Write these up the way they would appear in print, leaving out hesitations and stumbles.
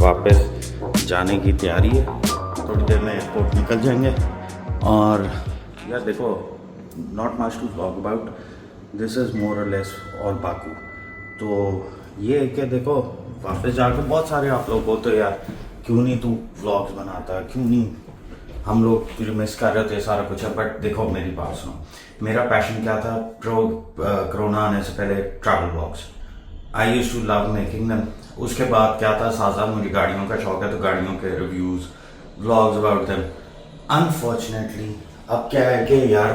वापस जाने की तैयारी है, थोड़ी देर में एयरपोर्ट निकल जाएंगे। और यार देखो, not much to talk about, this is more और लेस और बाकू। तो ये है कि देखो, वापस जाकर बहुत सारे आप लोग बोलते हो यार क्यों नहीं तू व्लॉग्स बनाता, क्यों नहीं, हम लोग तुझे मिस कर रहे थे, सारा कुछ है। बट देखो मेरी बात सुनो, मेरा पैशन क्या था कोरोना आने से पहले? Travel vlogs. I used to love making them. उसके बाद क्या था, साथ मुझे गाड़ियों का शौक है, तो गाड़ियों के reviews, vlogs about them. Unfortunately अब क्या है कि यार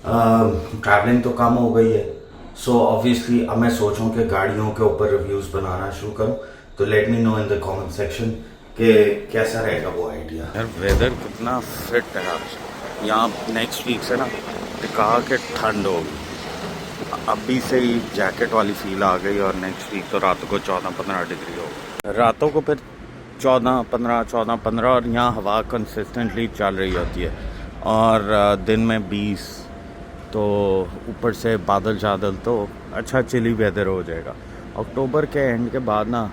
ट्रैवलिंग तो कम हो गई है, सो ऑब्वियसली अब मैं सोचूं कि गाड़ियों के ऊपर रिव्यूज़ बनाना शुरू करूं। तो let me know in the comment section कि कैसा रहेगा वो आइडिया। यार वेदर कितना फिट है आज यहाँ। नेक्स्ट वीक से ना टिका के ठंड होगी, अभी से ही जैकेट वाली फील आ गई। और नेक्स्ट वीक तो रातों को 14-15 डिग्री होगा, रातों को फिर 14-15 और यहाँ हवा कंसिस्टेंटली चल रही होती है, और दिन में 20। तो ऊपर से बादल शादल, तो अच्छा चिली वेदर हो जाएगा। अक्टूबर के एंड के बाद ना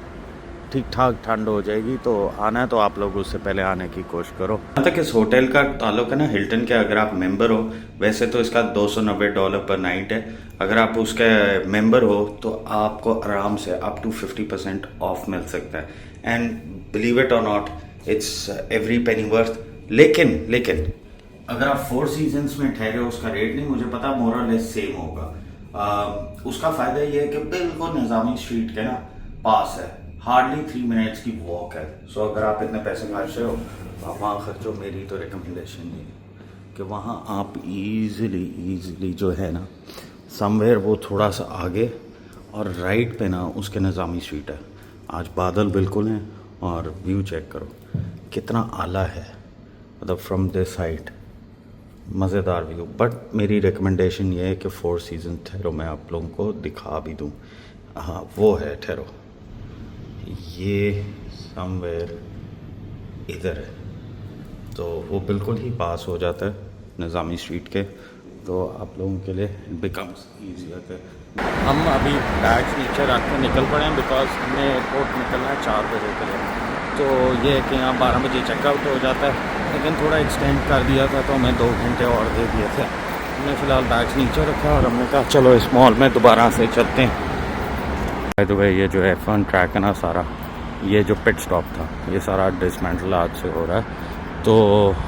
ठीक ठाक ठंड हो जाएगी। तो आना है तो आप लोग उससे पहले आने की कोशिश करो। जहाँ तक इस होटल का ताल्लुक है ना, हिल्टन के, अगर आप मेंबर हो, वैसे तो इसका $290 पर नाइट है। अगर आप उसके मेंबर हो तो आपको आराम से अप टू 50% ऑफ मिल सकता है। एंड बिलीव इट और not, it's every penny worth. लेकिन अगर आप 4 सीजन्स में ठहरे हो, उसका रेट नहीं मुझे पता, मोर और लेस सेम होगा। उसका फ़ायदा ये है कि बिल्कुल निज़ामी स्ट्रीट के ना पास है, हार्डली 3 मिनट्स की वॉक है। सो अगर आप इतने पैसे खर्च रहे हो तो आप वहाँ खर्चो। मेरी तो रिकमेंडेशन ये है कि वहाँ आप ईज़िली जो है ना, समवेयर वो थोड़ा सा आगे और राइट पे ना उसके निज़ामी स्ट्रीट है। आज बादल बिल्कुल हैं और व्यू चेक करो कितना आला है, मतलब फ्रॉम दिस साइड मज़ेदार व्यू। बट मेरी रिकमेंडेशन ये है कि 4 सीज़न ठहरो, मैं आप लोगों को दिखा भी दूँ। हाँ वो है, ठहरो, ये समवेयर इधर है, तो वो बिल्कुल ही पास हो जाता है निज़ामी स्ट्रीट के। तो आप लोगों के लिए इट बिकम्स ईजियर के हम अभी बैग्स नीचे रख के निकल पड़े हैं, बिकॉज हमें एयरपोर्ट निकलना है 4 बजे के लिए। तो ये है कि यहाँ 12 बजे चेकआउट हो जाता है, लेकिन थोड़ा एक्सटेंड कर दिया था तो हमें 2 घंटे और दे दिए थे। हमने फ़िलहाल बैग्स नीचे रखा और हमने कहा चलो इस मॉल में दोबारा से चलते हैं। बाय द वे, ये जो F1 ट्रैक है ना सारा, ये जो पिट स्टॉप था, ये सारा डिसमेंटल आज से हो रहा है। तो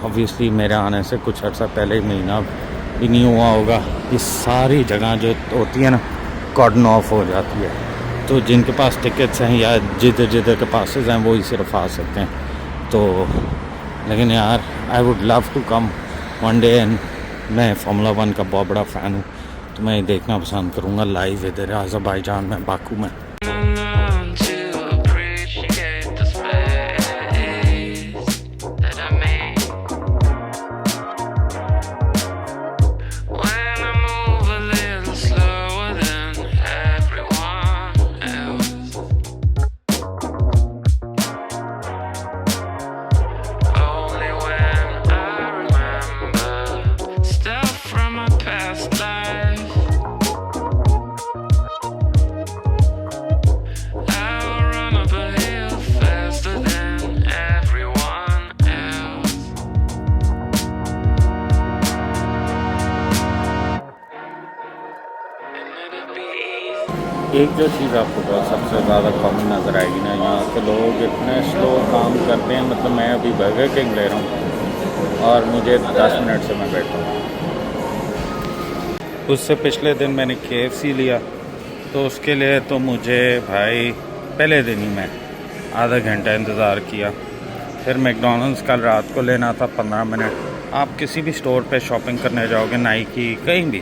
ऑब्वियसली मेरे आने से कुछ अर्सा पहले, महीना भी नहीं हुआ होगा, ये सारी जगह जो होती है ना कॉर्डन ऑफ हो जाती है। तो जिनके पास टिकट्स हैं या जिधर के पासेस हैं वो ही सिर्फ आ सकते हैं। तो लेकिन यार I would love to come one day, and मैं फार्मूला 1 का बहुत बड़ा फ़ैन हूँ, तो मैं देखना पसंद करूँगा लाइव इधर अज़रबैजान में, बाकू में। एक जो चीज़ आपको बहुत सबसे ज़्यादा कॉमन नज़र आएगी ना, यहाँ के लोग इतने स्लो काम करते हैं। मतलब मैं अभी बर्गर किंग ले रहा हूँ और मुझे 10 मिनट से मैं बैठा हूँ। उससे पिछले दिन मैंने KFC लिया, तो उसके लिए तो मुझे भाई पहले दिन ही मैं आधा घंटा इंतज़ार किया। फिर मैकडॉनल्ड्स कल रात को लेना था 15 मिनट। आप किसी भी स्टोर पे शॉपिंग करने जाओगे, नाइकी कहीं भी,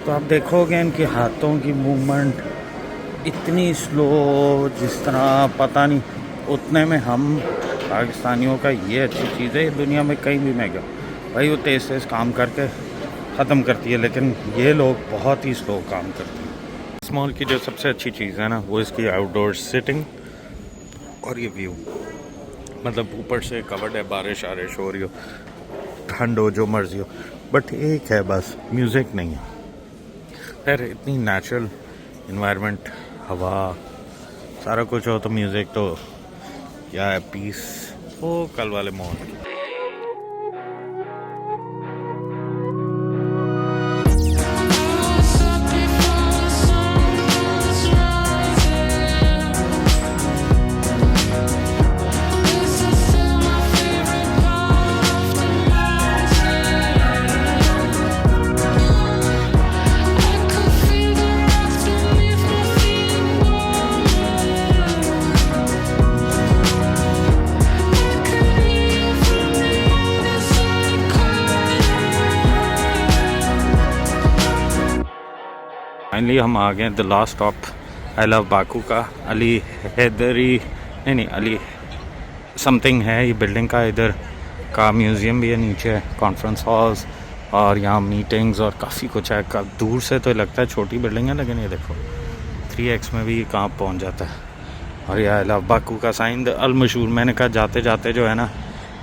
तो आप देखोगे इनके हाथों की मूवमेंट इतनी स्लो, जिस तरह पता नहीं। उतने में हम पाकिस्तानियों का ये अच्छी चीज़ है, दुनिया में कहीं भी मैं गया भाई वो तेज़ काम करके ख़त्म करती है, लेकिन ये लोग बहुत ही स्लो काम करते हैं। इस मॉल की जो सबसे अच्छी चीज़ है ना, वो इसकी आउटडोर सिटिंग और ये व्यू। मतलब ऊपर से कवर्ड है, बारिश आरिश हो रही हो, ठंड हो, जो मर्जी हो, बट एक है बस, म्यूज़िक नहीं है। खैर इतनी नेचुरल इन्वायरमेंट, हवा, सारा कुछ हो तो म्यूज़िक तो क्या है, पीस। वो कल वाले मॉल फाइनली हम आ गए the last stop I love Baku का। अली हैदरी नहीं अली समथिंग है ये बिल्डिंग का, इधर का म्यूज़ियम भी है, नीचे कॉन्फ्रेंस हॉल्स और यहाँ मीटिंग्स और काफ़ी कुछ है। दूर से तो लगता है छोटी बिल्डिंग है, लेकिन ये देखो 3x में भी कहाँ पहुँच जाता है। और ये आई लव बाकू का साइन अल मशहूर। मैंने कहा जाते जाते जो है ना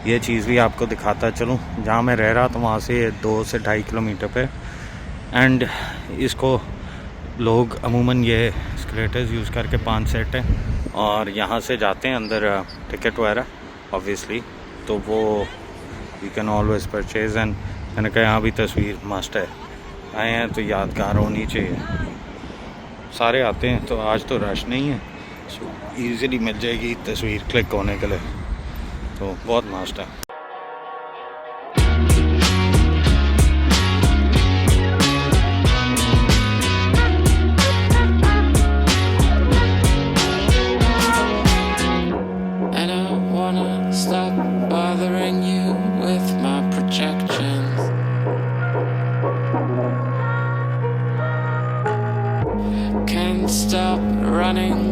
ये चीज़ भी आपको दिखाता चलूँ। जहाँ मैं रह रहा तो वहाँ से 2 से 2.5 किलोमीटर पे, एंड इसको लोग अमूमन ये एस्केलेटर्स यूज़ करके 5 सेट हैं और यहाँ से जाते हैं अंदर टिकट वगैरह ऑब्वियसली, तो वो you can always purchase. And मैंने कहा यहाँ भी तस्वीर मस्ट है, आए हैं तो यादगार होनी चाहिए। सारे आते हैं तो आज तो रश नहीं है, सो ईज़िली मिल जाएगी तस्वीर क्लिक होने के लिए, तो बहुत मस्ट है। Stop bothering you with my projections. Can't stop running,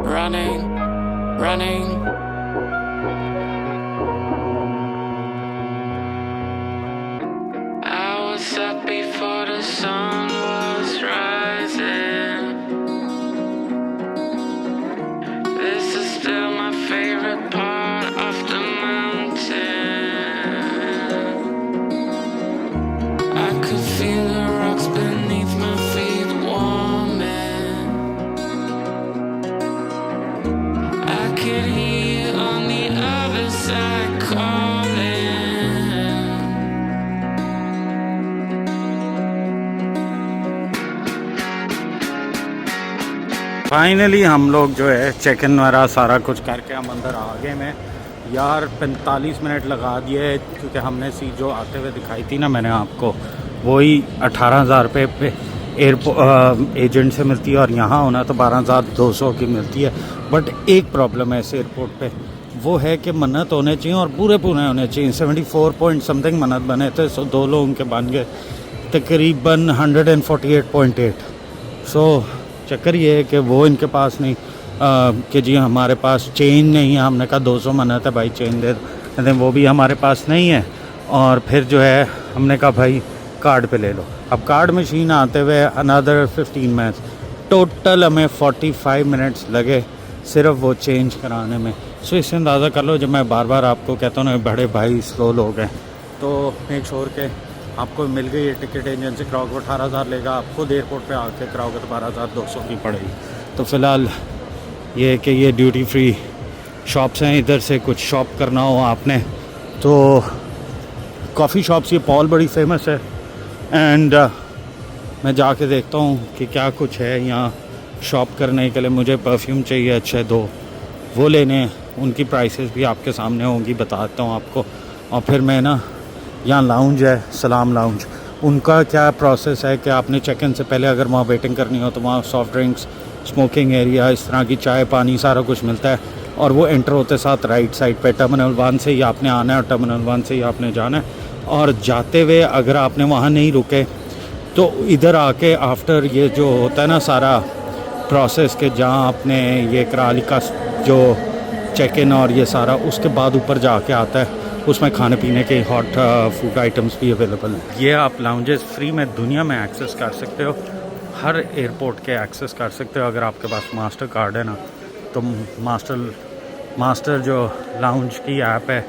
running, running. I was up before the sun was rising. This is still my favorite part. Feel the rocks beneath my feet warming. I could hear you on the other side calling. Finally हम लोग जो है check in वगैरह सारा कुछ करके हम अंदर आ गए। मैं यार 45 मिनट लगा दिए, क्योंकि हमने सीट जो आते हुए दिखाई थी ना मैंने आपको, वही 18,000 रुपये पे एयरपोर्ट एजेंट से मिलती है, और यहाँ होना तो 12,200 की मिलती है। बट एक प्रॉब्लम है इस एयरपोर्ट पे, वो है कि मन्नत होने चाहिए और पूरे होने चाहिए। 74 पॉइंट समथिंग मन्नत बने थे, सो 2 लोगों के बन गए तकरीबन 148.8। सो चक्कर ये है कि वो इनके पास नहीं कि जी हमारे पास चेंज नहीं है। हमने कहा 200 मन्नत है भाई, चेंज दे दो, कहते वो भी हमारे पास नहीं है। और फिर जो है हमने कहा भाई कार्ड पे ले लो। अब कार्ड मशीन आते हुए अनदर 15 मिनट्स, टोटल हमें 45 मिनट्स लगे सिर्फ वो चेंज कराने में। सो इससे अंदाज़ा कर लो, जब मैं बार बार आपको कहता हूँ ना बड़े भाई स्लो लोग हैं, तो मेक श्योर के आपको मिल गई है टिकट एजेंसी कराओगे 18,000 लेगा, आप खुद एयरपोर्ट पे आके कराओगे तो 12,200 की पड़ेगी। तो फ़िलहाल ये कि ये ड्यूटी फ्री शॉप्स हैं, इधर से कुछ शॉप करना हो आपने तो कॉफ़ी शॉप्स, ये पॉल बड़ी फेमस है। एंड मैं जाके देखता हूँ कि क्या कुछ है यहाँ शॉप करने के लिए। मुझे परफ्यूम चाहिए अच्छे 2, वो लेने हैं, उनकी प्राइसेस भी आपके सामने होंगी, बताता हूँ आपको। और फिर मैं ना यहाँ लाउंज है सलाम लाउंज, उनका क्या प्रोसेस है कि आपने चेक इन से पहले अगर वहाँ वेटिंग करनी हो तो वहाँ सॉफ्ट ड्रिंक्स, स्मोकिंग एरिया, इस तरह की चाय पानी सारा कुछ मिलता है। और वो एंटर होते साथ राइट साइड पे टर्मिनल 1 से ही आपने आना है और टर्मिनल 1 से ही आपने जाना है। और जाते हुए अगर आपने वहाँ नहीं रुके तो इधर आके आफ्टर ये जो होता है ना सारा प्रोसेस के जहाँ आपने ये करा ली का जो चेक इन और ये सारा, उसके बाद ऊपर जाके आता है, उसमें खाने पीने के हॉट फूड आइटम्स भी अवेलेबल हैं। ये आप लाउंजेस फ्री में दुनिया में एक्सेस कर सकते हो, हर एयरपोर्ट के एक्सेस कर सकते हो। अगर आपके पास मास्टर कार्ड है ना तो मास्टर जो लाउंज की ऐप है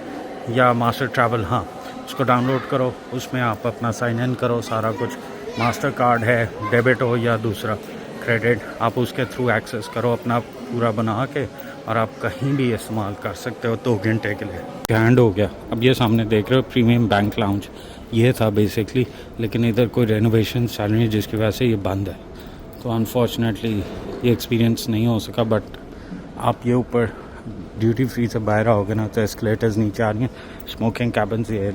या मास्टर ट्रैवल, हाँ उसको डाउनलोड करो, उसमें आप अपना साइन इन करो, सारा कुछ मास्टर कार्ड है, डेबिट हो या दूसरा, क्रेडिट आप उसके थ्रू एक्सेस करो अपना पूरा बना के, और आप कहीं भी इस्तेमाल कर सकते हो 2 घंटे के लिए। हैंड हो गया। अब ये सामने देख रहे हो प्रीमियम बैंक लाउंज, ये था बेसिकली, लेकिन इधर कोई रेनोवेशन चल रही है जिसकी वजह से ये बंद है, तो अनफॉर्चुनेटली ये एक्सपीरियंस नहीं हो सका। बट आप ये ऊपर ड्यूटी फ्री से बाहर आओगे ना तो एस्केलेटर्स नीचे आ रही हैं, स्मोकिंग कैबिन्स ये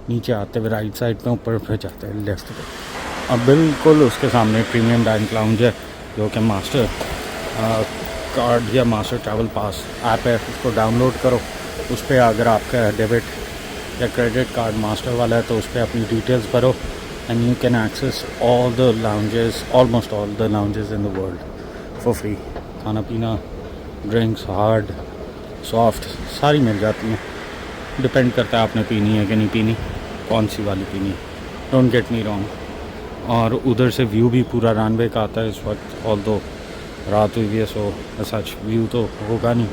नीचे आते हुए राइट साइड पे ऊपर फिर जाते हैं लेफ्ट पे। अब बिल्कुल उसके सामने प्रीमियम बैंक लाउंज है, जो कि मास्टर कार्ड या मास्टर ट्रैवल पास ऐप है, उसको डाउनलोड करो। उस पर अगर आपका डेबिट या क्रेडिट कार्ड मास्टर वाला है तो उस पर अपनी डिटेल्स भरो, and you can access all the lounges, almost all the lounges in the world for free. खाना पीना, ड्रिंक्स, हार्ड, सॉफ्ट सारी मिल जाती हैं। डिपेंड करता है आपने पीनी है कि नहीं पीनी, कौन सी वाली पीनी है, डोंट गेट मी रॉन्ग। और उधर से व्यू भी पूरा रनवे का आता है इस वक्त, ऑल दो रात हुई है सो सच व्यू तो होगा नहीं।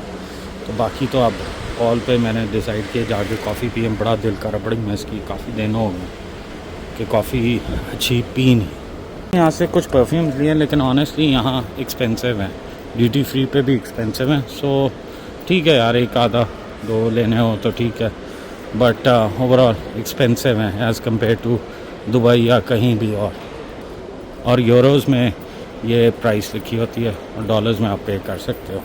तो बाकी तो अब कॉल पे मैंने डिसाइड किया जाके कॉफ़ी पिए, बड़ा दिल करा, बड़ी मिस की, काफ़ी दिन हो गए कि कॉफ़ी अच्छी पी नहीं। यहाँ से कुछ परफ्यूम्स लिए, लेकिन ऑनेस्टली यहाँ एक्सपेंसिव हैं, ड्यूटी फ्री पे भी एक्सपेंसिव हैं। सो ठीक है यार, एक आधा 2 लेने हो तो ठीक है, बट ओवरऑल एक्सपेंसिव हैं एज़ कम्पेयर टू दुबई या कहीं भी और यूरोज़ में ये प्राइस लिखी होती है और डॉलर्स में आप पे कर सकते हो।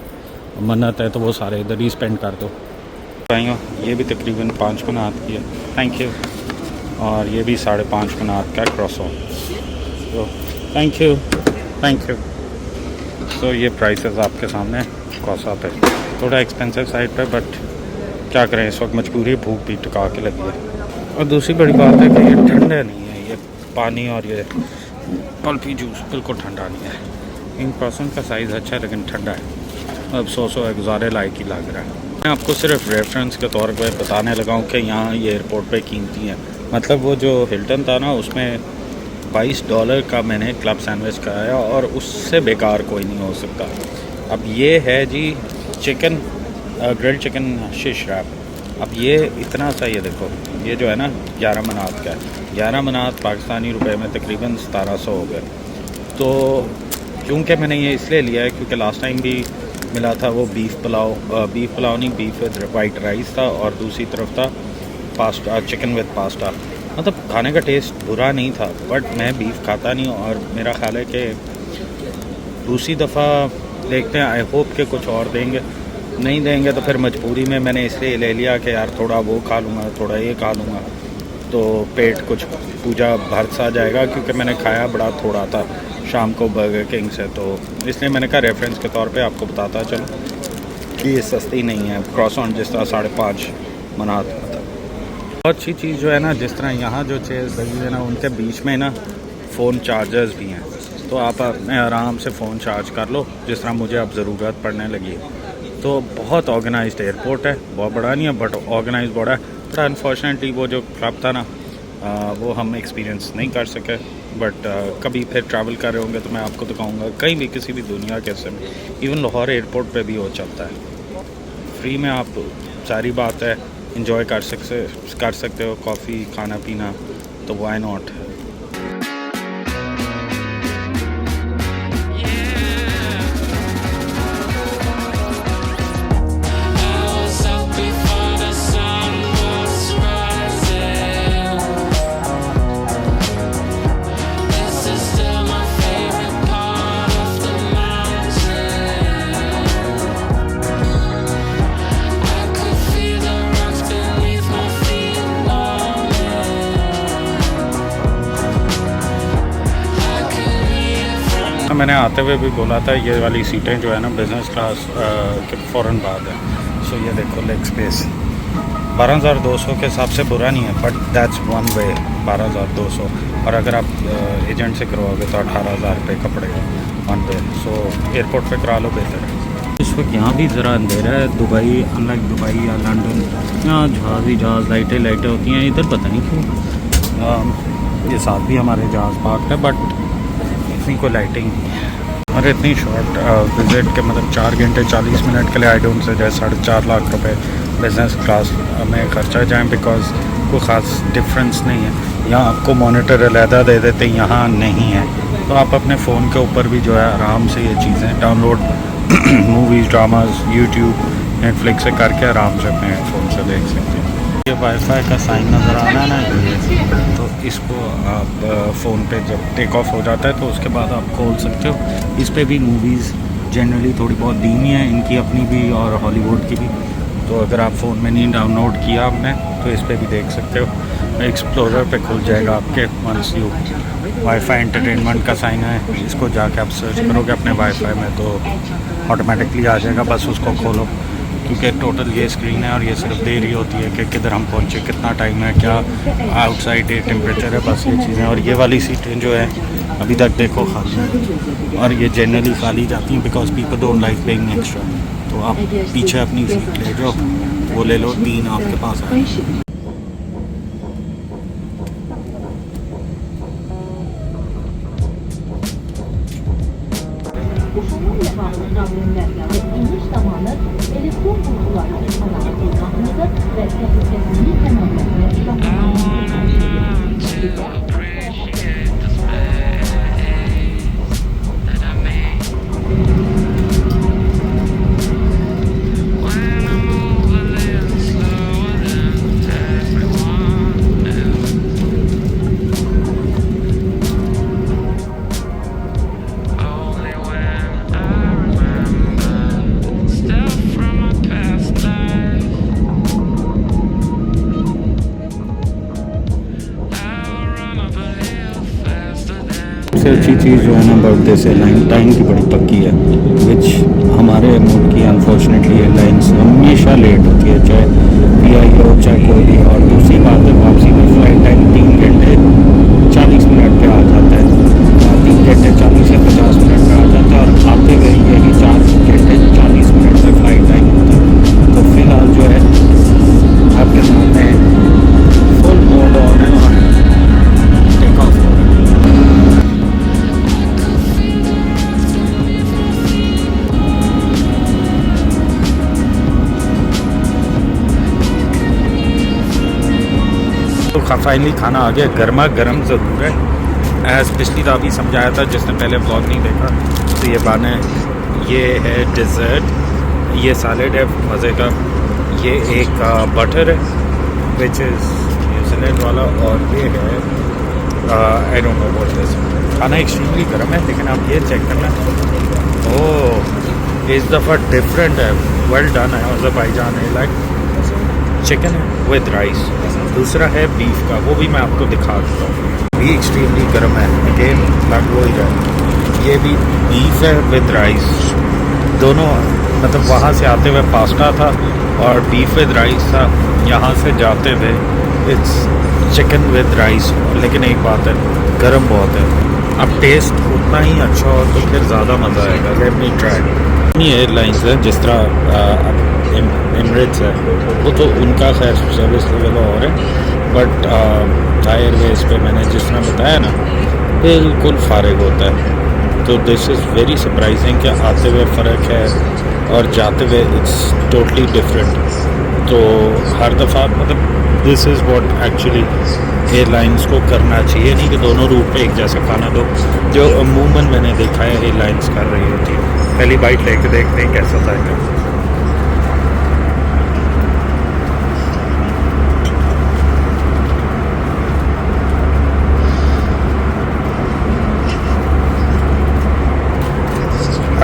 मन्नत है तो वो सारे इधर ही स्पेंड कर दो। भाइयों ये भी तकरीबन 5 मनात की है, थैंक यू। और ये भी 5.5 मनात का क्रॉसओवर, तो थैंक यू। तो ये प्राइसेस आपके सामने कौसा पे थोड़ा एक्सपेंसिव साइड पे, बट क्या करें इस वक्त मजबूरी, भूख भी टिका के लगी है। और दूसरी बड़ी बात है कि ये ठंडा नहीं है, ये पानी और ये पल्पी जूस बिल्कुल ठंडा नहीं है। इन पर्सन का साइज़ अच्छा है लेकिन ठंडा है। अब 100 गुजारे लायक ही लग रहा है। मैं आपको सिर्फ रेफरेंस के तौर पे बताने लगा हूँ कि यहाँ ये एयरपोर्ट पे कीमती है। मतलब वो जो हिल्टन था ना, उसमें $22 का मैंने क्लब सैंडविच खाया और उससे बेकार कोई नहीं हो सकता। अब ये है जी चिकन ग्रिल्ड चिकन शिश रैप। अब ये इतना सा, ये देखो ये जो है ना 11 मनात का है। 11 मनात पाकिस्तानी रुपए में तकरीबन 1700 हो गए। तो चूँकि मैंने ये इसलिए लिया है क्योंकि लास्ट टाइम भी मिला था वो बीफ पुलाव नहीं, बीफ विद वाइट राइस था, और दूसरी तरफ था पास्ता, चिकन विद पास्ता। मतलब खाने का टेस्ट बुरा नहीं था, बट मैं बीफ खाता नहीं, और मेरा ख्याल है कि दूसरी दफ़ा देखते हैं, आई होप के कुछ और देंगे। नहीं देंगे तो फिर मजबूरी में मैंने इसलिए ले लिया कि यार थोड़ा वो खा लूँगा, थोड़ा ये खा लूँगा, तो पेट कुछ पूजा भर सा जाएगा। क्योंकि मैंने खाया बड़ा थोड़ा था शाम को बर्गर किंग से, तो इसलिए मैंने कहा रेफरेंस के तौर पे आपको बताता चलो कि ये सस्ती नहीं है। क्रॉसऑन जिस तरह 5.5 मनात था। बहुत अच्छी चीज़ जो है ना, जिस तरह यहाँ जो चेयर्स लगी है ना, उनके बीच में ना फ़ोन चार्जर्स भी हैं, तो आप अपने आराम से फ़ोन चार्ज कर लो जिस तरह मुझे अब ज़रूरत पड़ने लगी है। तो बहुत ऑर्गेनाइज्ड एयरपोर्ट है, बहुत बड़ा नहीं है बट ऑर्गेनाइज बड़ा है। बट अनफॉर्चुनेटली वो जो क्लब था ना वो हम एक्सपीरियंस नहीं कर सके। बट कभी फिर ट्रैवल कर रहे होंगे तो मैं आपको दिखाऊंगा, कहीं भी किसी भी दुनिया के हिस्से में, इवन लाहौर एयरपोर्ट पे भी वो चलता है। फ्री में आप सारी बात है इंजॉय कर सकते हो, कॉफ़ी खाना पीना, तो वाई नॉट। मैंने आते हुए भी बोला था ये वाली सीटें जो है ना बिज़नेस क्लास के फ़ौरन बाद है। सो ये देखो लेग स्पेस 12,200 के हिसाब से बुरा नहीं है, बट दैट्स वन वे 12,200, और अगर आप एजेंट से करवाओगे तो 18,000 रुपये का पड़ेगा वन वे। सो एयरपोर्ट पे करा लो, बेहतर है। इस वक्त यहाँ भी ज़रा अंधेरा है। दुबई अनलाइक दुबई या लंदन, यहाँ जहाज़ ही जहाज़ लाइटें होती हैं, इधर पता नहीं क्यों। ये साथ भी हमारे जहाज़ पार्क है बट इतनी कोई लाइटिंग नहीं है। और इतनी शॉर्ट विज़िट के मतलब 4 घंटे 40 मिनट के लिए आई डोंट सजेस्ट 4.5 लाख रुपए बिज़नेस क्लास में खर्चा जाएँ, बिकॉज कोई ख़ास डिफरेंस नहीं है। यहाँ आपको मॉनिटर अलहदा दे देते, यहाँ नहीं है। तो आप अपने फ़ोन के ऊपर भी जो है आराम से ये चीज़ें download movies, dramas, YouTube, Netflix से करके आराम से अपने फ़ोन से देख सकते हैं। ये वाईफाई का साइन नज़र आ रहा है ना, तो इसको आप फ़ोन पे जब टेक ऑफ हो जाता है तो उसके बाद आप खोल सकते हो। इस पे भी मूवीज़ जनरली थोड़ी बहुत धीमी है, इनकी अपनी भी और हॉलीवुड की भी। तो अगर आप फ़ोन में नहीं डाउनलोड किया आपने तो इस पे भी देख सकते हो। एक्सप्लोरर पे खुल जाएगा आपके वंस यू वाईफाई एंटरटेनमेंट का साइन है, इसको जाके आप सर्च करोगे अपने वाईफाई में तो ऑटोमेटिकली आ जाएगा। बस उसको खोलो, क्योंकि टोटल ये स्क्रीन है और ये सिर्फ दे रही होती है कि किधर हम पहुँचे, कितना टाइम है, क्या आउटसाइड टेम्परेचर है, बस ये चीज़ें। और ये वाली सीटें जो है अभी तक देखो खाली है, और ये जनरली खाली जाती हैं because people don't like paying extra. तो आप पीछे अपनी सीट ले जाओ, वो ले लो, 3 आपके पास है। Uzunluğuyla bağlı problemlerle ve iniş zamanı elektron bulgularla alakalı kullanıldı ve tehlikesini tamamlamaya सबसे अच्छी चीज़ जो है ना अबाउट दिस एयरलाइन, टाइम की बड़ी पक्की है, विच हमारे मुल्क की अनफॉर्चुनेटली एयरलाइंस हमेशा लेट होती है, चाहे PI हो चाहे कोई भी। और दूसरी बात है, वापसी में फ़्लाइट टाइम 3 घंटे 40 मिनट पे आ जाता है, 3 घंटे 40 या 50 मिनट पे आ जाता है, और आते हुए यही 4 घंटे 40 मिनट पे फ़्लाइट टाइम होता है। तो फ़िलहाल जो है आपके सामने फुल मोड ऑन है और टेक ऑफ हो रहा है। तो फाइनली खाना आ गया, गर्मा गर्म ज़रूर है। एज़ पिछली दफ़ा भी समझाया था जिसने पहले व्लॉग नहीं देखा, तो ये बाने, ये है डिज़र्ट, ये सैलेड है मज़े का, ये एक बटर है विच इज़ न्यूजीलैंड वाला, और ये है I don't know what this. खाना एक्सट्रीमली गर्म है, लेकिन आप ये चेक करना, ओह इस दफ़ा डिफरेंट है, वेल डन है। अज़रबैजान है लाइक चिकन है विद राइस, दूसरा है बीफ का, वो भी मैं आपको दिखा देता हूँ, भी एक्सट्रीमली गर्म है। अगेन लग वो ही है, ये भी बीफ है विद राइस, दोनों मतलब वहाँ से आते हुए पास्ता था और बीफ विद राइस था, यहाँ से जाते हुए इट्स चिकन विद राइस। लेकिन एक बात है, गर्म बहुत है। अब टेस्ट उतना ही अच्छा हो तो फिर ज़्यादा मज़ा आएगा। Let me try. इतनी एयरलाइंस है जिस तरह एमिरेट्स है, वो तो उनका खैर सर्विस लेवल और है, बट थाई एयरवेज़ पे मैंने जिस तरह बताया ना, बिल्कुल फारिग होता है। तो दिस इज़ वेरी सरप्राइजिंग कि आते हुए फ़र्क है और जाते हुए इट्स टोटली डिफरेंट। तो हर दफ़ा मतलब this is what actually airlines को करना चाहिए, नहीं कि दोनों रूट पे एक जैसा खाना दो, जो अमूमन मैंने देखा है एयरलाइंस कर रही होती है। पहली बाइट लेके देखते हैं कैसा था क्या।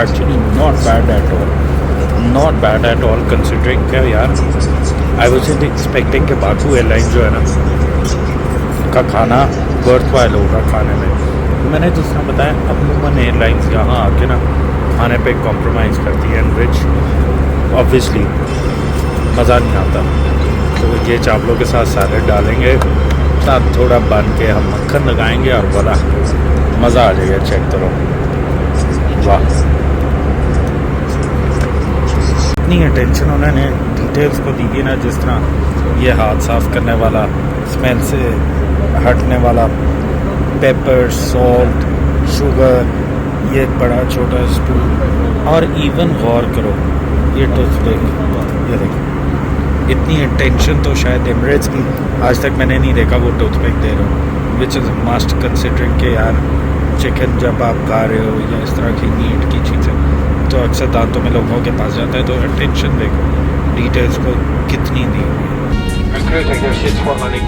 Actually not bad at all considering क्या यार, I wasn't expecting कि बाकू एयरलाइन जो है ना का खाना वर्थ वाइल होगा खाने में। मैंने जिस तरह बताया, अमूमन एयरलाइंस यहाँ आके ना खाने पे कॉम्प्रोमाइज़ करती है, एंड विच ऑब्वियसली मज़ा नहीं आता। तो ये चावलों के साथ सैलेड डालेंगे, साथ थोड़ा बन के हम मक्खन लगाएंगे और वाला मज़ा आ जाएगा। चेक करो, वाह, इतनी अटेंशन उन्होंने डिटेल्स को दी है ना, जिस तरह ये हाथ साफ़ करने वाला, स्मेल से हटने वाला, पेपर, सॉल्ट, शुगर, ये बड़ा छोटा स्पून, और इवन गौर करो ये टूथपिक, ये देखो, इतनी अटेंशन तो शायद एमिरेट्स की आज तक मैंने नहीं देखा वो टूथपिक दे रहा हूँ, विच इज़ मस्ट कंसिडरिंग के यार चिकन जब आप खा रहे हो या इस तरह की मीट की चीज़ें, तो अक्सर दांतों में लोगों के पास जाता है। तो अटेंशन देखो डिटेल्स को कितनी दी हुई है। Concluding your shit for money.